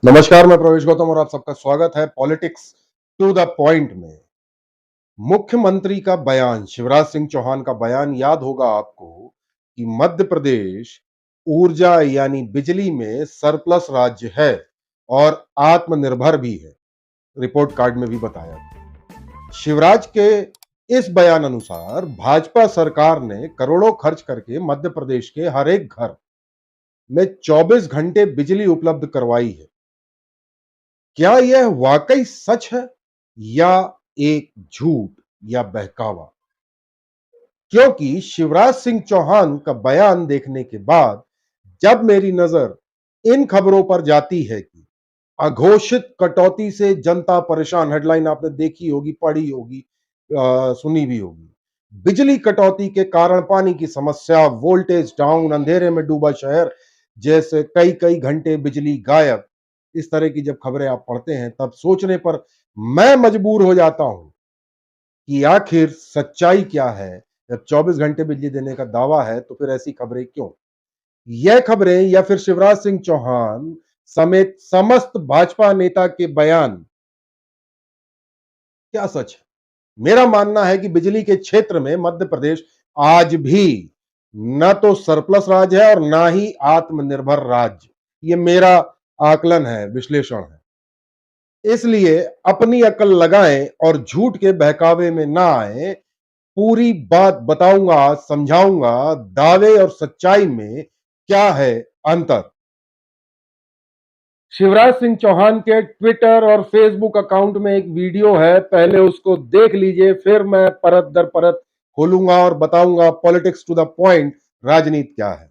नमस्कार, मैं प्रवेश गौतम और आप सबका स्वागत है पॉलिटिक्स टू द पॉइंट में। मुख्यमंत्री का बयान, शिवराज सिंह चौहान का बयान याद होगा आपको कि मध्य प्रदेश ऊर्जा यानी बिजली में सरप्लस राज्य है और आत्मनिर्भर भी है। रिपोर्ट कार्ड में भी बताया गया। शिवराज के इस बयान अनुसार भाजपा सरकार ने करोड़ों खर्च करके मध्य प्रदेश के हर एक घर में 24 घंटे बिजली उपलब्ध करवाई है। क्या यह वाकई सच है या एक झूठ या बहकावा? क्योंकि शिवराज सिंह चौहान का बयान देखने के बाद जब मेरी नजर इन खबरों पर जाती है कि अघोषित कटौती से जनता परेशान, हेडलाइन आपने देखी होगी, पढ़ी होगी, सुनी भी होगी। बिजली कटौती के कारण पानी की समस्या, वोल्टेज डाउन, अंधेरे में डूबा शहर जैसे कई कई घंटे बिजली गायब, इस तरह की जब खबरें आप पढ़ते हैं तब सोचने पर मैं मजबूर हो जाता हूं कि आखिर सच्चाई क्या है। जब 24 घंटे बिजली देने का दावा है तो फिर ऐसी खबरें क्यों? यह खबरें या फिर शिवराज सिंह चौहान समेत समस्त भाजपा नेता के बयान क्या सच है? मेरा मानना है कि बिजली के क्षेत्र में मध्य प्रदेश आज भी न तो सरप्लस राज्य है और ना ही आत्मनिर्भर राज्य। ये मेरा आकलन है, विश्लेषण है। इसलिए अपनी अकल लगाएं और झूठ के बहकावे में ना आए। पूरी बात बताऊंगा, समझाऊंगा, दावे और सच्चाई में क्या है अंतर। शिवराज सिंह चौहान के ट्विटर और फेसबुक अकाउंट में एक वीडियो है, पहले उसको देख लीजिए, फिर मैं परत दर परत खोलूंगा और बताऊंगा पॉलिटिक्स टू द पॉइंट, राजनीति क्या है।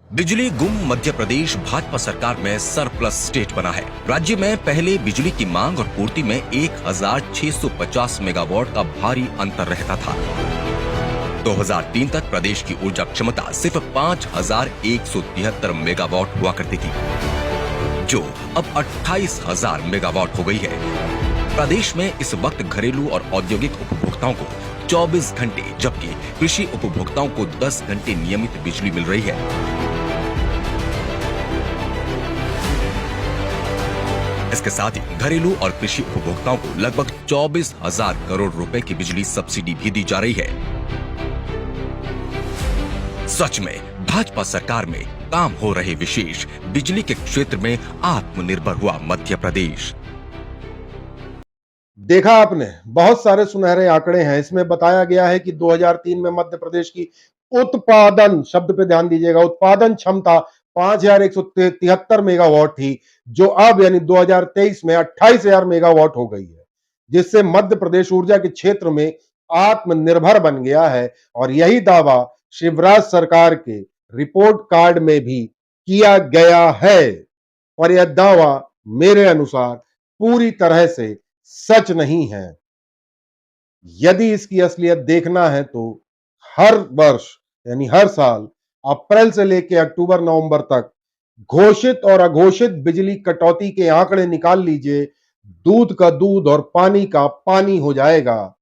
बिजली गुम मध्य प्रदेश भाजपा सरकार में सरप्लस स्टेट बना है। राज्य में पहले बिजली की मांग और पूर्ति में 1650 मेगावाट का भारी अंतर रहता था। 2003 तक प्रदेश की ऊर्जा क्षमता सिर्फ 5173 मेगावाट हुआ करती थी, जो अब 28,000 मेगावाट हो गई है। प्रदेश में इस वक्त घरेलू और औद्योगिक उपभोक्ताओं को 24 घंटे जबकि कृषि उपभोक्ताओं को 10 घंटे नियमित बिजली मिल रही है। इसके साथ ही घरेलू और कृषि उपभोक्ताओं को लगभग 24,000 करोड़ रुपए की बिजली सब्सिडी भी दी जा रही है। सच में भाजपा सरकार में काम हो रहे विशेष बिजली के क्षेत्र में आत्मनिर्भर हुआ मध्य प्रदेश। देखा आपने, बहुत सारे सुनहरे आंकड़े हैं। इसमें बताया गया है कि 2003 में मध्य प्रदेश की उत्पादन, शब्द पे ध्यान दीजिएगा, उत्पादन क्षमता 5173 मेगावाट थी, जो अब यानी 2023 में 28,000 मेगावाट हो गई है, जिससे मध्य प्रदेश ऊर्जा के क्षेत्र में आत्मनिर्भर बन गया है। और यही दावा शिवराज सरकार के रिपोर्ट कार्ड में भी किया गया है। और यह दावा मेरे अनुसार पूरी तरह से सच नहीं है। यदि इसकी असलियत देखना है तो हर वर्ष यानी हर साल अप्रैल से लेकर अक्टूबर नवंबर तक घोषित और अघोषित बिजली कटौती के आंकड़े निकाल लीजिए, दूध का दूध और पानी का पानी हो जाएगा।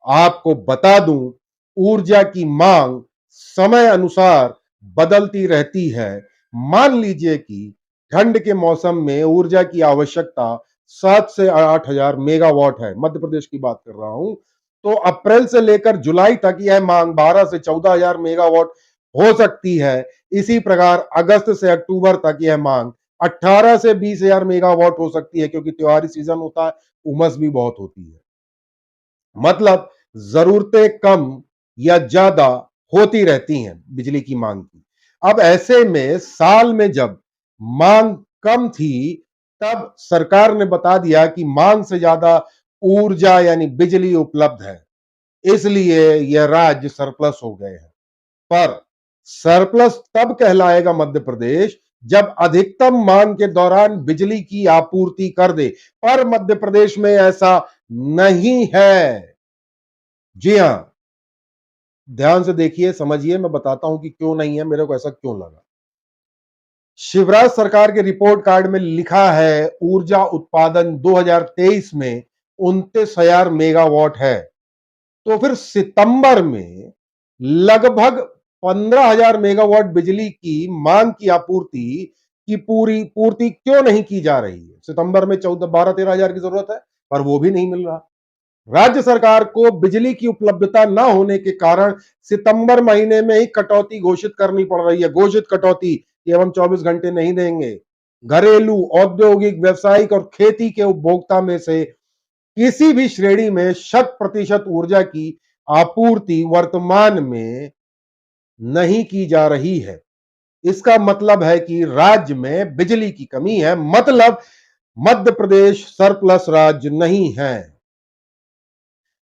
आपको बता दूं, ऊर्जा की मांग समय अनुसार बदलती रहती है। मान लीजिए कि ठंड के मौसम में ऊर्जा की आवश्यकता 7 से 8,000 मेगावाट है, मध्य प्रदेश की बात कर रहा हूं, तो अप्रैल से लेकर जुलाई तक यह मांग 12 से 14,000 मेगावाट हो सकती है। इसी प्रकार अगस्त से अक्टूबर तक यह मांग 18 से 20,000 मेगावाट हो सकती है, क्योंकि त्योहारी सीजन होता है, उमस भी बहुत होती है। मतलब जरूरतें कम या ज्यादा होती रहती हैं बिजली की मांग की। अब ऐसे में साल में जब मांग कम थी, तब सरकार ने बता दिया कि मांग से ज्यादा ऊर्जा यानी बिजली उपलब्ध है, इसलिए यह राज्य सरप्लस हो गए हैं। पर सरप्लस तब कहलाएगा मध्य प्रदेश जब अधिकतम मांग के दौरान बिजली की आपूर्ति कर दे। पर मध्य प्रदेश में ऐसा नहीं है। जी हां, ध्यान से देखिए, समझिए, मैं बताता हूं कि क्यों नहीं है, मेरे को ऐसा क्यों लगा। शिवराज सरकार के रिपोर्ट कार्ड में लिखा है ऊर्जा उत्पादन 2023 में 29,000 मेगावाट है। तो फिर सितंबर में लगभग 15,000 मेगावाट बिजली की मांग की आपूर्ति की पूरी पूर्ति क्यों नहीं की जा रही है? सितंबर में 12-13 हजार की जरूरत है, पर वो भी नहीं मिल रहा। राज्य सरकार को बिजली की उपलब्धता न होने के कारण सितंबर महीने में ही कटौती घोषित करनी पड़ रही है। घोषित कटौती कि अब हम 24 घंटे नहीं देंगे। घरेलू, औद्योगिक, व्यवसायिक और खेती के उपभोक्ता में से किसी भी श्रेणी में 100% ऊर्जा की आपूर्ति वर्तमान में नहीं की जा रही है। इसका मतलब है कि राज्य में बिजली की कमी है, मतलब मध्य प्रदेश सरप्लस राज्य नहीं है।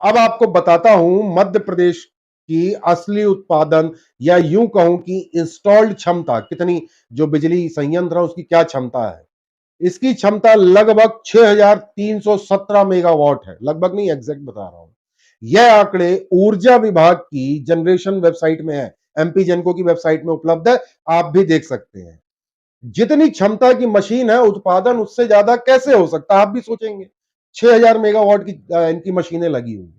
अब आपको बताता हूं मध्य प्रदेश की असली उत्पादन या यूं कहूं कि इंस्टॉल्ड क्षमता कितनी, जो बिजली संयंत्र है उसकी क्या क्षमता है। इसकी क्षमता लगभग 6317 मेगावाट है, लगभग नहीं एग्जैक्ट बता रहा हूं। यह आंकड़े ऊर्जा विभाग की जनरेशन वेबसाइट में है, एमपी जेनको की वेबसाइट में उपलब्ध है, आप भी देख सकते हैं। जितनी क्षमता की मशीन है उत्पादन उससे ज्यादा कैसे हो सकता है, आप भी सोचेंगे। 6000 मेगावाट की इनकी मशीनें लगी हुई।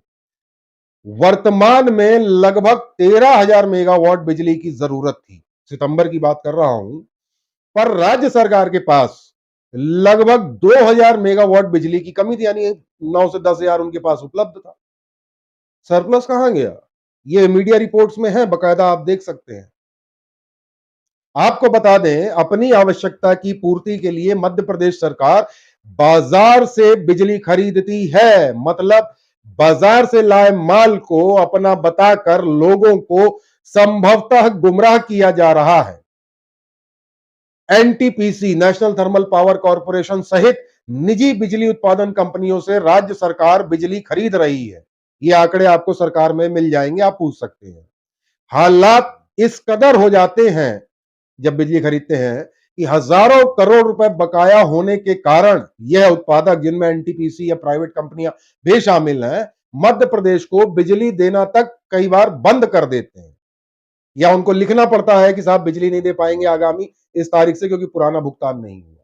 वर्तमान में लगभग 13,000 मेगावाट बिजली की जरूरत थी, सितंबर की बात कर रहा हूं, पर राज्य सरकार के पास लगभग 2000 मेगावाट बिजली की कमी थी, यानी 9 से 10,000 उनके पास उपलब्ध था। सरप्लस कहां गया? ये मीडिया रिपोर्ट्स में है, बकायदा आप देख सकते हैं। आपको बता दें, अपनी आवश्यकता की पूर्ति के लिए मध्य प्रदेश सरकार बाजार से बिजली खरीदती है, मतलब बाजार से लाए माल को अपना बताकर लोगों को संभवतः गुमराह किया जा रहा है। NTPC, national thermal power corporation सहित निजी बिजली उत्पादन कंपनियों से राज्य सरकार बिजली खरीद रही है। ये आंकड़े आपको सरकार में मिल जाएंगे, आप पूछ सकते हैं। हालात इस कदर हो जाते हैं जब बिजली खरीदते हैं कि हजारों करोड़ रुपए बकाया होने के कारण यह उत्पादक, जिनमें एनटीपीसी या प्राइवेट कंपनियां भी शामिल हैं, मध्य प्रदेश को बिजली देना तक कई बार बंद कर देते हैं, या उनको लिखना पड़ता है कि साहब बिजली नहीं दे पाएंगे आगामी इस तारीख से, क्योंकि पुराना भुगतान नहीं हुआ।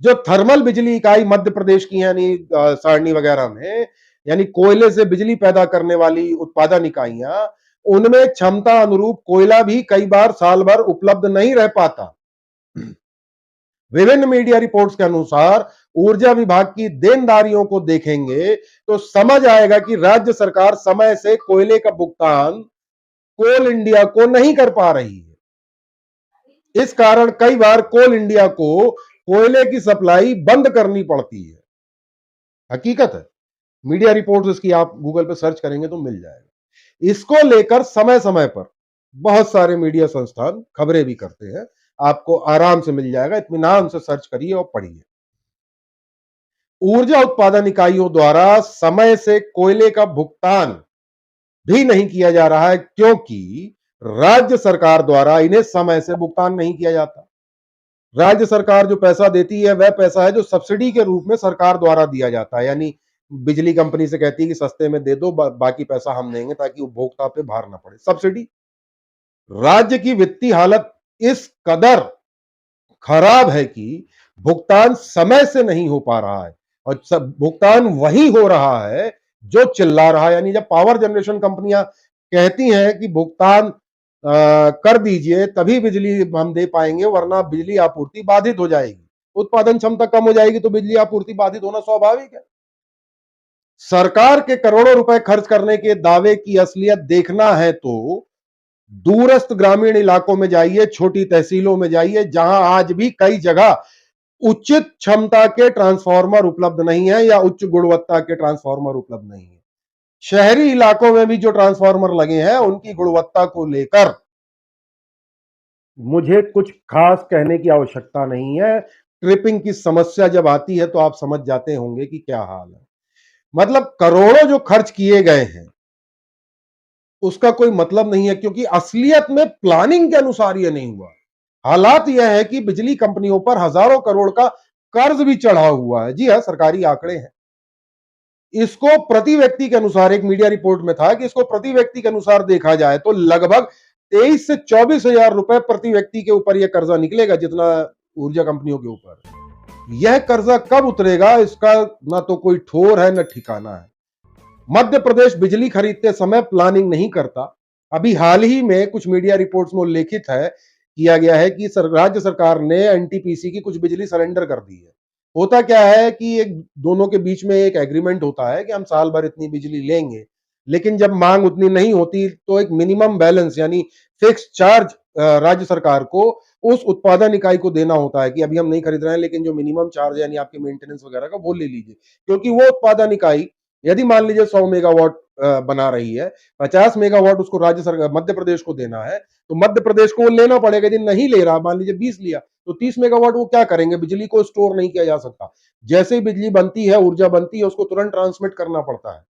जो थर्मल बिजली इकाई मध्य प्रदेश की, यानी सारणी वगैरह में, यानी कोयले से बिजली पैदा करने वाली उत्पादन इकाइयां, उनमें क्षमता अनुरूप कोयला भी कई बार साल भर उपलब्ध नहीं रह पाता। विभिन्न मीडिया रिपोर्ट्स के अनुसार ऊर्जा विभाग की देनदारियों को देखेंगे तो समझ आएगा कि राज्य सरकार समय से कोयले का भुगतान कोल इंडिया को नहीं कर पा रही है। इस कारण कई बार कोल इंडिया को कोयले की सप्लाई बंद करनी पड़ती है। हकीकत है, मीडिया रिपोर्ट्स इसकी आप गूगल पे सर्च करेंगे तो मिल जाएगा। इसको लेकर समय समय पर बहुत सारे मीडिया संस्थान खबरें भी करते हैं, आपको आराम से मिल जाएगा, इत्मीनान से सर्च करिए और पढ़िए। ऊर्जा उत्पादन इकाइयों द्वारा समय से कोयले का भुगतान भी नहीं किया जा रहा है, क्योंकि राज्य सरकार द्वारा इन्हें समय से भुगतान नहीं किया जाता। राज्य सरकार जो पैसा देती है वह पैसा है जो सब्सिडी के रूप में सरकार द्वारा दिया जाता है, यानी बिजली कंपनी से कहती है कि सस्ते में दे दो, बाकी पैसा हम देंगे ताकि उपभोक्ता पे भार ना पड़े, सब्सिडी। राज्य की वित्तीय हालत इस कदर खराब है कि भुगतान समय से नहीं हो पा रहा है, और भुगतान वही हो रहा है जो चिल्ला रहा है। यानी जब पावर जनरेशन कंपनियां कहती हैं कि भुगतान कर दीजिए तभी बिजली हम दे पाएंगे, वरना बिजली आपूर्ति बाधित हो जाएगी, उत्पादन क्षमता कम हो जाएगी, तो बिजली आपूर्ति बाधित होना स्वाभाविक है। सरकार के करोड़ों रुपए खर्च करने के दावे की असलियत देखना है तो दूरस्थ ग्रामीण इलाकों में जाइए, छोटी तहसीलों में जाइए, जहां आज भी कई जगह उचित क्षमता के ट्रांसफार्मर उपलब्ध नहीं है या उच्च गुणवत्ता के ट्रांसफार्मर उपलब्ध नहीं है। शहरी इलाकों में भी जो ट्रांसफार्मर लगे हैं उनकी गुणवत्ता को लेकर मुझे कुछ खास कहने की आवश्यकता नहीं है। ट्रिपिंग की समस्या जब आती है तो आप समझ जाते होंगे कि क्या हाल है। मतलब करोड़ों जो खर्च किए गए हैं उसका कोई मतलब नहीं है, क्योंकि असलियत में प्लानिंग के अनुसार यह नहीं हुआ। हालात यह है कि बिजली कंपनियों पर हजारों करोड़ का कर्ज भी चढ़ा हुआ है। जी हां, सरकारी आंकड़े हैं। इसको प्रति व्यक्ति के अनुसार, एक मीडिया रिपोर्ट में था कि इसको प्रति व्यक्ति के अनुसार देखा जाए तो लगभग 23 से 24 हजार रुपए प्रति व्यक्ति के ऊपर यह कर्जा निकलेगा, जितना ऊर्जा कंपनियों के ऊपर। यह कर्जा कब उतरेगा इसका ना तो कोई ठोर है, ना ठिकाना है। मध्य प्रदेश बिजली खरीदते समय प्लानिंग नहीं करता। अभी हाल ही में कुछ मीडिया रिपोर्ट्स में उल्लेखित है किया गया है कि राज्य सरकार ने एनटीपीसी की कुछ बिजली सरेंडर कर दी है। होता क्या है कि एक दोनों के बीच में एक एग्रीमेंट होता है कि हम साल भर इतनी बिजली लेंगे, लेकिन जब मांग उतनी नहीं होती तो एक मिनिमम बैलेंस यानी फिक्स चार्ज राज्य सरकार को उस उत्पादन इकाई को देना होता है कि अभी हम नहीं खरीद रहे हैं, लेकिन जो मिनिमम चार्ज यानी आपके मेंटेनेंस वगैरह का वो ले लीजिए, क्योंकि वो उत्पादन इकाई यदि मान लीजिए 100 मेगावाट बना रही है, 50 मेगावाट उसको राज्य सरकार मध्य प्रदेश को देना है, तो मध्य प्रदेश को वो लेना पड़ेगा। यदि नहीं ले रहा, मान लीजिए 20 लिया, तो 30 मेगावाट वो क्या करेंगे? बिजली को स्टोर नहीं किया जा सकता। जैसे ही बिजली बनती है, ऊर्जा बनती है, उसको तुरंत ट्रांसमिट करना पड़ता है।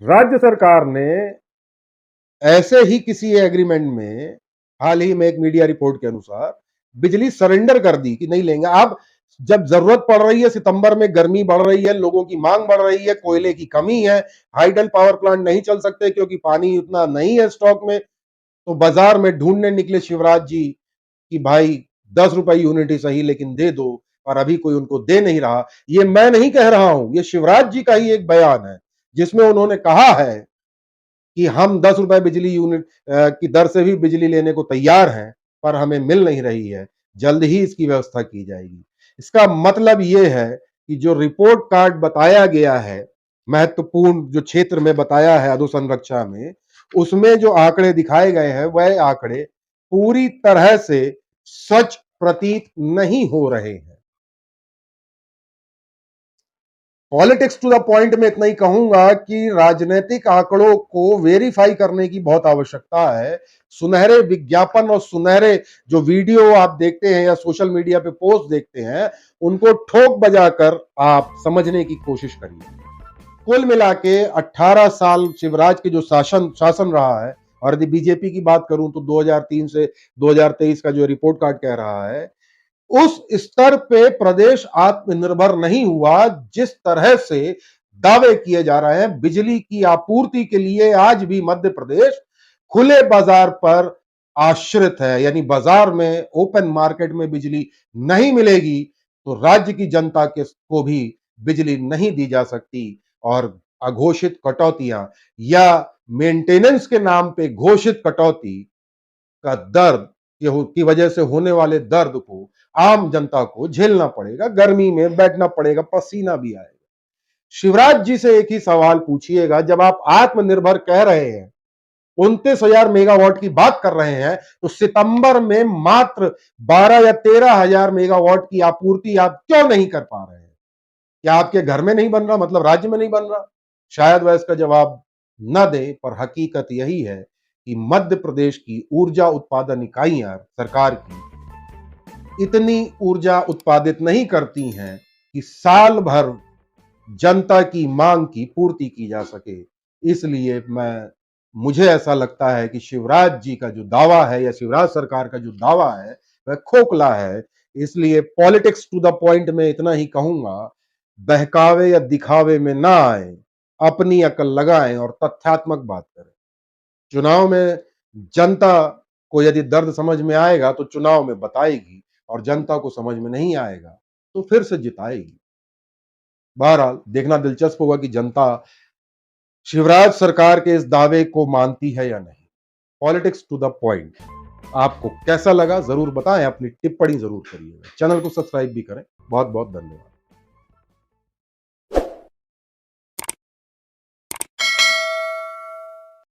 राज्य सरकार ने ऐसे ही किसी एग्रीमेंट में हाल ही में एक मीडिया रिपोर्ट के अनुसार बिजली सरेंडर कर दी कि नहीं लेंगे। अब जब जरूरत पड़ रही है, सितंबर में गर्मी बढ़ रही है, लोगों की मांग बढ़ रही है, कोयले की कमी है, हाइडल पावर प्लांट नहीं चल सकते क्योंकि पानी उतना नहीं है स्टॉक में, तो बाजार में ढूंढने निकले शिवराज जी कि भाई 10 रुपए यूनिट ही सही लेकिन दे दो, और अभी कोई उनको दे नहीं रहा। ये मैं नहीं कह रहा हूं, ये शिवराज जी का ही एक बयान है जिसमें उन्होंने कहा है कि हम 10 रुपए बिजली यूनिट की दर से भी बिजली लेने को तैयार हैं, पर हमें मिल नहीं रही है, जल्द ही इसकी व्यवस्था की जाएगी। इसका मतलब ये है कि जो रिपोर्ट कार्ड बताया गया है, महत्वपूर्ण जो क्षेत्र में बताया है अधोसंरचना में, उसमें जो आंकड़े दिखाए गए हैं वह आंकड़े पूरी तरह से सच प्रतीत नहीं हो रहे हैं। पॉलिटिक्स टू द पॉइंट में इतना ही कहूंगा कि राजनीतिक आंकड़ों को वेरीफाई करने की बहुत आवश्यकता है। सुनहरे विज्ञापन और सुनहरे जो वीडियो आप देखते हैं या सोशल मीडिया पे पोस्ट देखते हैं, उनको ठोक बजाकर आप समझने की कोशिश करिए। कुल मिला के 18 साल शिवराज के जो शासन रहा है, और यदि बीजेपी की बात करूं तो 2003 से 2023 का जो रिपोर्ट कार्ड कह रहा है, उस स्तर पे प्रदेश आत्मनिर्भर नहीं हुआ जिस तरह से दावे किए जा रहे हैं। बिजली की आपूर्ति के लिए आज भी मध्य प्रदेश खुले बाजार पर आश्रित है, यानी बाजार में ओपन मार्केट में बिजली नहीं मिलेगी तो राज्य की जनता के को भी बिजली नहीं दी जा सकती, और अघोषित कटौतियां या मेंटेनेंस के नाम पे घोषित कटौती का दर्द की वजह से होने वाले दर्द को आम जनता को झेलना पड़ेगा, गर्मी में बैठना पड़ेगा, पसीना भी आएगा। शिवराज जी से एक ही सवाल पूछिएगा, जब आप आत्मनिर्भर कह रहे हैं, 29,000 मेगावाट की बात कर रहे हैं, तो सितंबर में मात्र 12 या 13,000 मेगावाट की आपूर्ति आप क्यों नहीं कर पा रहे हैं? क्या आपके घर में नहीं बन रहा, मतलब राज्य में नहीं बन रहा? शायद वह इसका जवाब न दे, पर हकीकत यही है कि मध्य प्रदेश की ऊर्जा उत्पादन इकाइयां सरकार की इतनी ऊर्जा उत्पादित नहीं करती हैं कि साल भर जनता की मांग की पूर्ति की जा सके। इसलिए मुझे ऐसा लगता है कि शिवराज जी का जो दावा है या शिवराज सरकार का जो दावा है वह खोखला है। इसलिए पॉलिटिक्स टू द पॉइंट में इतना ही कहूंगा, बहकावे या दिखावे में ना आए, अपनी अकल लगाएं और तथ्यात्मक बात करें। चुनाव में जनता को यदि दर्द समझ में आएगा तो चुनाव में बताएगी, और जनता को समझ में नहीं आएगा तो फिर से जिताएगी। बहरहाल देखना दिलचस्प होगा कि जनता शिवराज सरकार के इस दावे को मानती है या नहीं। पॉलिटिक्स टू द पॉइंट आपको कैसा लगा जरूर बताएं, अपनी टिप्पणी जरूर करिएगा। चैनल को सब्सक्राइब भी करें। बहुत बहुत धन्यवाद।